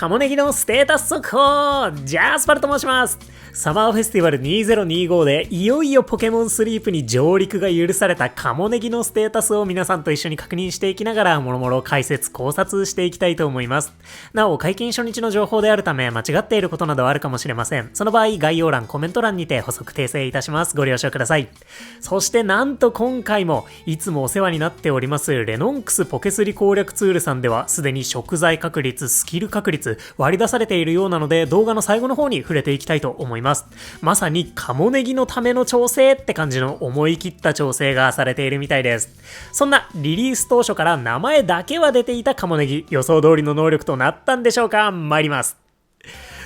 カモネギのステータス速報、ジャスパルと申します。サマーフェスティバル2025でいよいよポケモンスリープに上陸が許されたカモネギのステータスを皆さんと一緒に確認していきながらもろもろ解説考察していきたいと思います。なお解禁初日の情報であるため間違っていることなどあるかもしれません。その場合概要欄コメント欄にて補足訂正いたします。ご了承ください。そしてなんと今回もいつもお世話になっておりますレノンクスポケスリ攻略ツールさんではすでに食材確率、スキル確率割り出されているようなので動画の最後の方に触れていきたいと思います。まさにカモネギのための調整って感じの思い切った調整がされているみたいです。そんなリリース当初から名前だけは出ていたカモネギ、予想通りの能力となったんでしょうか。参ります。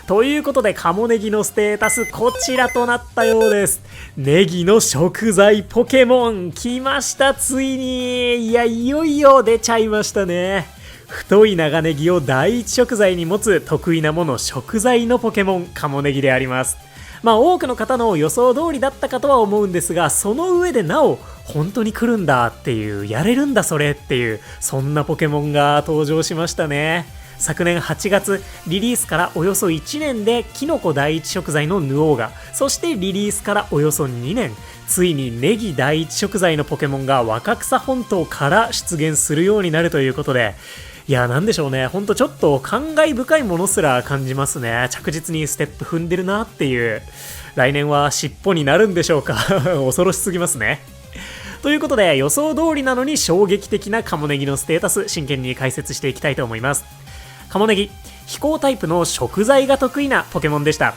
ということでカモネギのステータスこちらとなったようです。ネギの食材ポケモン来ました。ついにいよいよ出ちゃいましたね。太い長ネギを第一食材に持つ得意なもの食材のポケモンカモネギであります。多くの方の予想通りだったかとは思うんですが、その上でなお本当に来るんだっていう、やれるんだそれっていう、そんなポケモンが登場しましたね。昨年8月リリースからおよそ1年でキノコ第一食材のヌオーガ、そしてリリースからおよそ2年、ついにネギ第一食材のポケモンが若草本島から出現するようになるということで、なんでしょうね、ほんとちょっと感慨深いものすら感じますね。着実にステップ踏んでるなっていう。来年は尻尾になるんでしょうか恐ろしすぎますね。ということで予想通りなのに衝撃的なカモネギのステータス、真剣に解説していきたいと思います。カモネギ、飛行タイプの食材が得意なポケモンでした。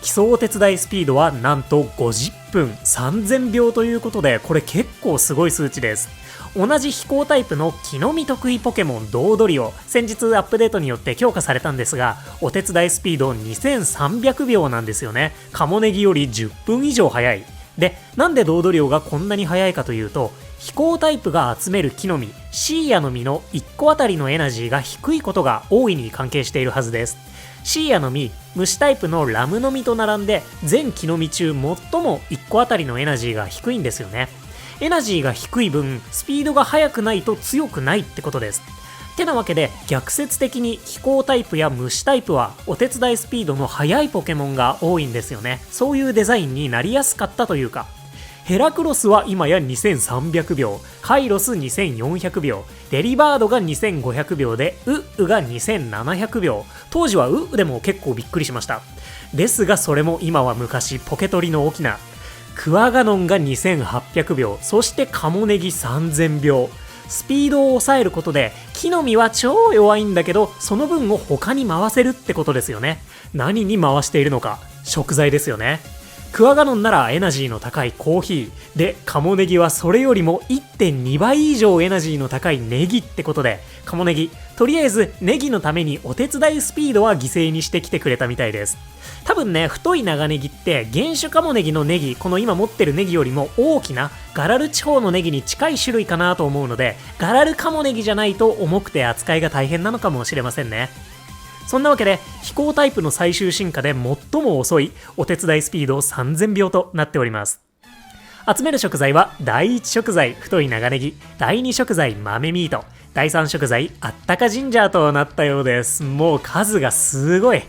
基礎お手伝いスピードはなんと50分3000秒ということで、これ結構すごい数値です。同じ飛行タイプの木の実得意ポケモンドードリオ、先日アップデートによって強化されたんですが、お手伝いスピード2300秒なんですよね。カモネギより10分以上早い。で、なんでドードリオがこんなに速いかというと、飛行タイプが集める木の実シーヤの実の1個あたりのエナジーが低いことが大いに関係しているはずです。シーヤの実、虫タイプのラムの実と並んで全木の実中最も1個あたりのエナジーが低いんですよね。エナジーが低い分スピードが速くないと強くないってことです。てなわけで逆説的に飛行タイプや虫タイプはお手伝いスピードの速いポケモンが多いんですよね。そういうデザインになりやすかったというか、ヘラクロスは今や2300秒、カイロス2400秒、デリバードが2500秒でウッウが2700秒。当時はウッウでも結構びっくりしました。ですがそれも今は昔、ポケトリの沖縄、クワガノンが2800秒、そしてカモネギ3000秒。スピードを抑えることで木の実は超弱いんだけど、その分を他に回せるってことですよね。何に回しているのか、食材ですよね。クワガノンならエナジーの高いコーヒーで、カモネギはそれよりも 1.2 倍以上エナジーの高いネギってことで、カモネギとりあえずネギのためにお手伝いスピードは犠牲にしてきてくれたみたいです。多分ね、太い長ネギって原種カモネギのネギ、この今持ってるネギよりも大きなガラル地方のネギに近い種類かなと思うので、ガラルカモネギじゃないと重くて扱いが大変なのかもしれませんね。そんなわけで飛行タイプの最終進化で最も遅いお手伝いスピード3000秒となっております。集める食材は第1食材太い長ネギ、第2食材豆ミート、第3食材あったかジンジャーとなったようです。もう数がすごい。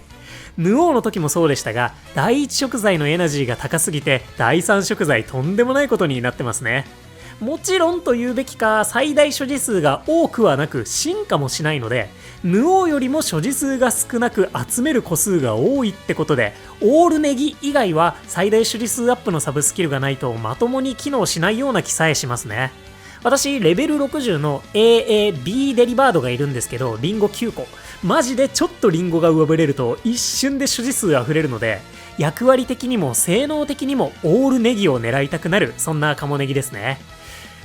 ヌオーの時もそうでしたが、第1食材のエナジーが高すぎて第3食材とんでもないことになってますね。もちろんと言うべきか、最大所持数が多くはなく進化もしないので、ヌオーよりも所持数が少なく集める個数が多いってことで、オールネギ以外は最大所持数アップのサブスキルがないとまともに機能しないような気さえしますね。私レベル60の AAB デリバードがいるんですけど、リンゴ9個、マジでちょっとリンゴが上振れると一瞬で所持数溢れるので、役割的にも性能的にもオールネギを狙いたくなる、そんなカモネギですね。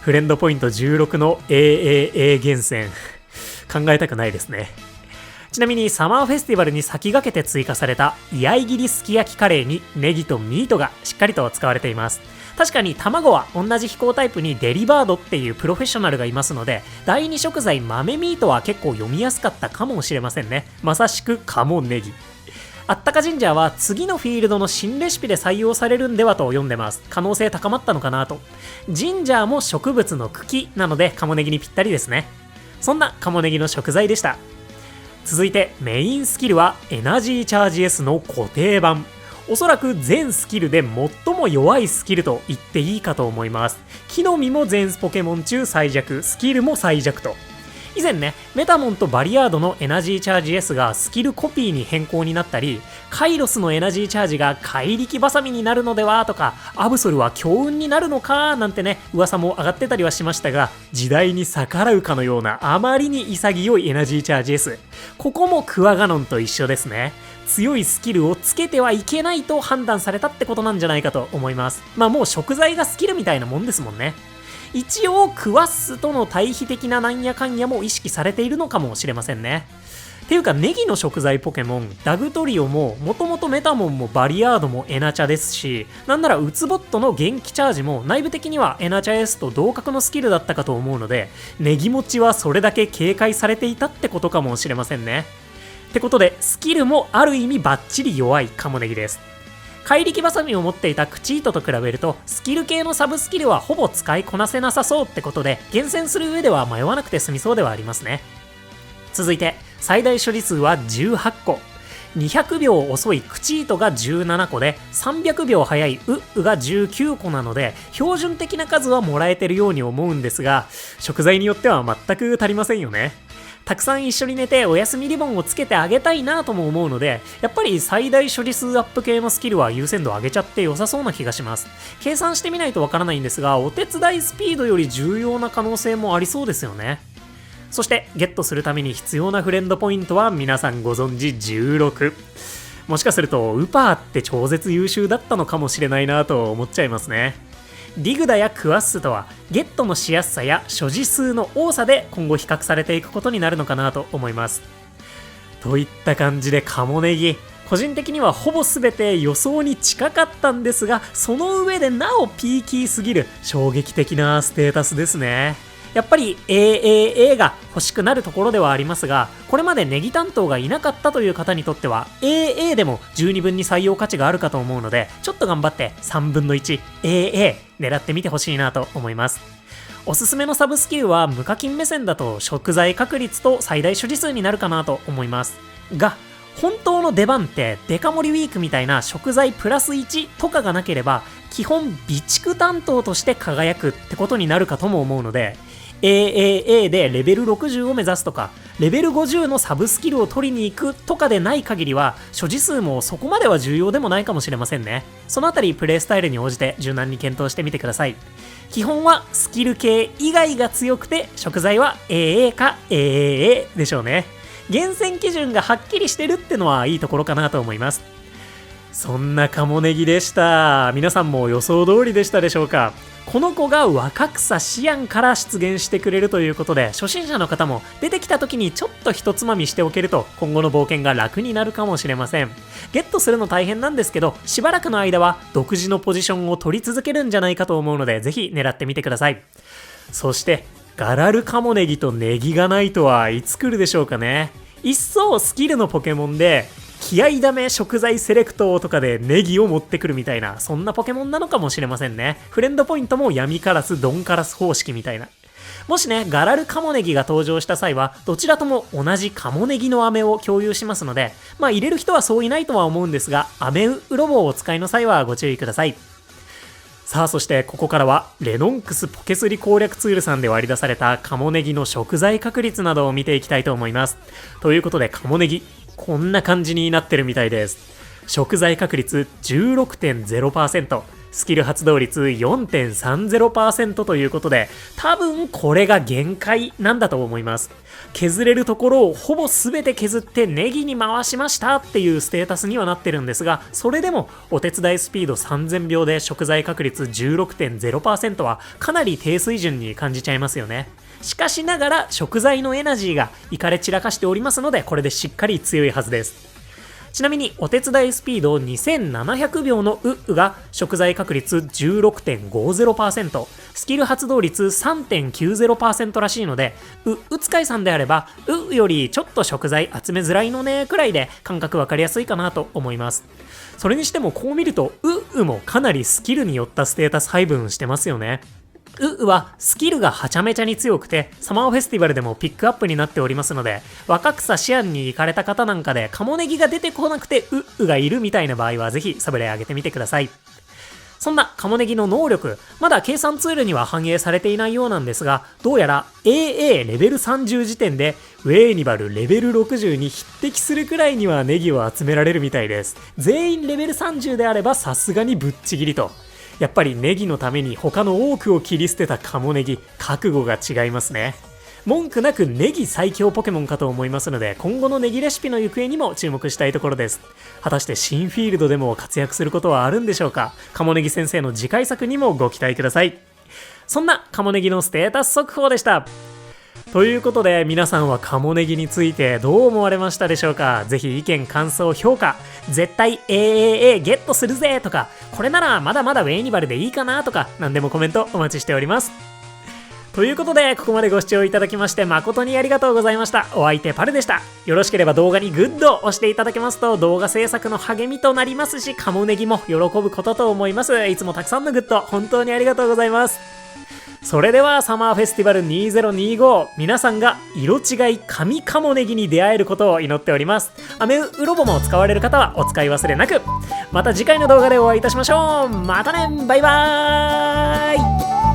フレンドポイント16の AAA 厳選考えたくないですね。ちなみにサマーフェスティバルに先駆けて追加された居合切りすき焼きカレーにネギとミートがしっかりと使われています。確かに卵は同じ飛行タイプにデリバードっていうプロフェッショナルがいますので、第2食材豆ミートは結構読みやすかったかもしれませんね。まさしくカモネギ。あったかジンジャーは次のフィールドの新レシピで採用されるんではと読んでます。可能性高まったのかなと。ジンジャーも植物の茎なのでカモネギにぴったりですね。そんなカモネギの食材でした。続いてメインスキルはエナジーチャージ S の固定版。おそらく全スキルで最も弱いスキルと言っていいかと思います。木の実も全ポケモン中最弱、スキルも最弱と。以前ね、メタモンとバリアードのエナジーチャージ S がスキルコピーに変更になったり、カイロスのエナジーチャージが怪力バサミになるのではとか、アブソルは強運になるのかなんてね、噂も上がってたりはしましたが、時代に逆らうかのようなあまりに潔いエナジーチャージ S。ここもクワガノンと一緒ですね。強いスキルをつけてはいけないと判断されたってことなんじゃないかと思います。まあもう食材がスキルみたいなもんですもんね。一応クワッスとの対比的ななんやかんやも意識されているのかもしれませんね。ていうかネギの食材ポケモンダグトリオももともとメタモンもバリアードもエナチャですし、なんならウツボットの元気チャージも内部的にはエナチャ S と同格のスキルだったかと思うので、ネギ持ちはそれだけ警戒されていたってことかもしれませんね。ってことでスキルもある意味バッチリ弱いカモネギです。怪力バサミを持っていたクチートと比べるとスキル系のサブスキルはほぼ使いこなせなさそうってことで、厳選する上では迷わなくて済みそうではありますね。続いて最大処理数は18個。200秒遅いクチートが17個で300秒早いウが19個なので、標準的な数はもらえてるように思うんですが、食材によっては全く足りませんよね。たくさん一緒に寝てお休みリボンをつけてあげたいなとも思うので、やっぱり最大処理数アップ系のスキルは優先度上げちゃって良さそうな気がします。計算してみないとわからないんですが、お手伝いスピードより重要な可能性もありそうですよね。そしてゲットするために必要なフレンドポイントは皆さんご存知16。もしかするとウパーって超絶優秀だったのかもしれないなと思っちゃいますね。ディグダやクワッスとはゲットのしやすさや所持数の多さで今後比較されていくことになるのかなと思います。といった感じでカモネギ、個人的にはほぼ全て予想に近かったんですが、その上でなおピーキーすぎる衝撃的なステータスですね。やっぱり AAA が欲しくなるところではありますが、これまでネギ担当がいなかったという方にとっては AA でも十二分に採用価値があるかと思うので、ちょっと頑張って3分の 1AA 狙ってみてほしいなと思います。おすすめのサブスキルは無課金目線だと食材確率と最大処理数になるかなと思いますが、本当の出番ってデカ盛りウィークみたいな食材プラス1とかがなければ基本備蓄担当として輝くってことになるかとも思うので、AAA でレベル60を目指すとかレベル50のサブスキルを取りに行くとかでない限りは所持数もそこまでは重要でもないかもしれませんね。そのあたりプレイスタイルに応じて柔軟に検討してみてください。基本はスキル系以外が強くて食材は AA か AAA でしょうね。厳選基準がはっきりしてるってのはいいところかなと思います。そんなカモネギでした。皆さんも予想通りでしたでしょうか。この子が若草シアンから出現してくれるということで、初心者の方も出てきた時にちょっとひとつまみしておけると今後の冒険が楽になるかもしれません。ゲットするの大変なんですけど、しばらくの間は独自のポジションを取り続けるんじゃないかと思うので、ぜひ狙ってみてください。そしてガラルカモネギとネギがないとはいつ来るでしょうかね。一層スキルのポケモンで気合ダメ食材セレクトとかでネギを持ってくるみたいな、そんなポケモンなのかもしれませんね。フレンドポイントも闇カラスドンカラス方式みたいな。もしねガラルカモネギが登場した際はどちらとも同じカモネギの飴を共有しますので、入れる人はそういないとは思うんですが、飴ウロボをお使いの際はご注意ください。さあそしてここからはレノンクスポケスリ攻略ツールさんで割り出されたカモネギの食材確率などを見ていきたいと思います。ということでカモネギこんな感じになってるみたいです。食材確率 16.0%、 スキル発動率 4.30% ということで、多分これが限界なんだと思います。削れるところをほぼ全て削ってネギに回しましたっていうステータスにはなってるんですが、それでもお手伝いスピード3000秒で食材確率 16.0% はかなり低水準に感じちゃいますよね。しかしながら食材のエナジーがイカれ散らかしておりますので、これでしっかり強いはずです。ちなみにお手伝いスピード2700秒のウが食材確率 16.50%、 スキル発動率 3.90% らしいので、うつかいさんであればよりちょっと食材集めづらいのねくらいで感覚わかりやすいかなと思います。それにしてもこう見るともかなりスキルによったステータス配分してますよね。はスキルがはちゃめちゃに強くて、サマーフェスティバルでもピックアップになっておりますので、若草シアンに行かれた方なんかでカモネギが出てこなくてがいるみたいな場合はぜひサブレ上げてみてください。そんなカモネギの能力、まだ計算ツールには反映されていないようなんですが、どうやら AA レベル30時点でウェーニバルレベル60に匹敵するくらいにはネギを集められるみたいです。全員レベル30であればさすがにぶっちぎりと。やっぱりネギのために他の多くを切り捨てたカモネギ、覚悟が違いますね。文句なくネギ最強ポケモンかと思いますので、今後のネギレシピの行方にも注目したいところです。果たして新フィールドでも活躍することはあるんでしょうか。カモネギ先生の次回作にもご期待ください。そんなカモネギのステータス速報でした。ということで、皆さんはカモネギについてどう思われましたでしょうか。ぜひ意見、感想、評価、絶対 AAA ゲットするぜとか、これならまだまだウェイニバルでいいかなとか、何でもコメントお待ちしております。ということで、ここまでご視聴いただきまして誠にありがとうございました。お相手パルでした。よろしければ動画にグッドを押していただけますと動画制作の励みとなりますし、カモネギも喜ぶことと思います。いつもたくさんのグッド本当にありがとうございます。それではサマーフェスティバル2025、皆さんが色違い神カモネギに出会えることを祈っております。アメウロボも使われる方はお使い忘れなく。また次回の動画でお会いいたしましょう。またね、バイバーイ。